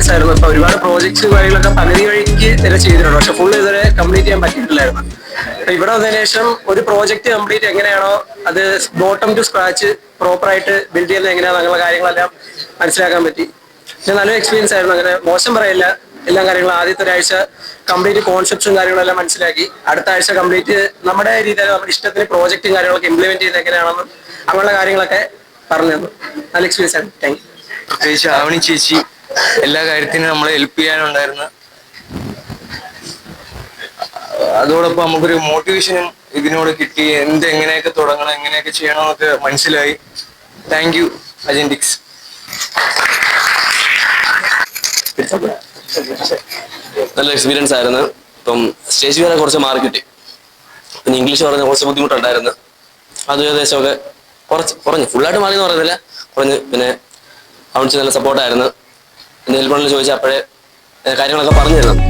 Experience ആയിരുന്നു. ഇപ്പൊ ഒരുപാട് പ്രോജക്ട്സ് കാര്യങ്ങളൊക്കെ പകുതി വഴിക്ക് തന്നെ ചെയ്തിട്ടുണ്ട്, പക്ഷെ ഫുൾ ഇതുവരെ കംപ്ലീറ്റ് ചെയ്യാൻ പറ്റിയിട്ടില്ലായിരുന്നു. ഇവിടെ വന്നതിന് ശേഷം ഒരു പ്രോജക്റ്റ് കംപ്ലീറ്റ് എങ്ങനെയാണോ അത് ബോട്ടം ടു സ്ക്രാച്ച് പ്രോപ്പറായിട്ട് ബിൽഡ് ചെയ്യുന്നത് എങ്ങനെയാണോ അങ്ങനെയുള്ള കാര്യങ്ങളെല്ലാം മനസ്സിലാക്കാൻ പറ്റി. പക്ഷെ നല്ലൊരു എക്സ്പീരിയൻസ് ആയിരുന്നു, അങ്ങനെ മോശം പറയില്ല. എല്ലാ കാര്യങ്ങളും ആദ്യത്തെ ഒരാഴ്ച കംപ്ലീറ്റ് കോൺസെപ്റ്റ്സും കാര്യങ്ങളെല്ലാം മനസ്സിലാക്കി. അടുത്ത ആഴ്ച കംപ്ലീറ്റ് നമ്മുടെ രീതിയിൽ നമ്മുടെ ഇഷ്ടത്തിന് പ്രോജക്റ്റും കാര്യങ്ങളൊക്കെ ഇംപ്ലിമെന്റ് ചെയ്യുന്നത് എങ്ങനെയാണെന്നും അങ്ങനെയുള്ള കാര്യങ്ങളൊക്കെ പറഞ്ഞു തന്നു. നല്ല എക്സ്പീരിയൻസ് ആണ്. Thank you. പ്രത്യേകിച്ച് ആവണി ചേച്ചി എല്ലാ കാര്യത്തിനും നമ്മളെ ഹെൽപ്പ് ചെയ്യാനുണ്ടായിരുന്നു. അതോടൊപ്പം നമുക്കൊരു മോട്ടിവേഷനും ഇതിനോട് കിട്ടി. എങ്ങനെയൊക്കെ തുടങ്ങണം, എങ്ങനെയൊക്കെ ചെയ്യണമെന്നൊക്കെ മനസ്സിലായി. താങ്ക് യു അജന്റിക്സ്. നല്ല എക്സ്പീരിയൻസ് ആയിരുന്നു. ഇപ്പം സ്റ്റേജ് വരെ കുറച്ച് മാർക്ക് കിട്ടി. പിന്നെ ഇംഗ്ലീഷ് പറഞ്ഞ കുറച്ച് ബുദ്ധിമുട്ടുണ്ടായിരുന്നു, അത് ഏകദേശമൊക്കെ കുറഞ്ഞു. ഫുള്ളായിട്ട് മാറി എന്ന് പറയുന്നില്ല, കുറഞ്ഞ്. പിന്നെ അവൻ നല്ല സപ്പോർട്ടായിരുന്നു. പിന്നെ ഹെൽപ്പ് ചോദിച്ചാൽ അപ്പോഴേ കാര്യങ്ങളൊക്കെ പറഞ്ഞു തരുന്നു.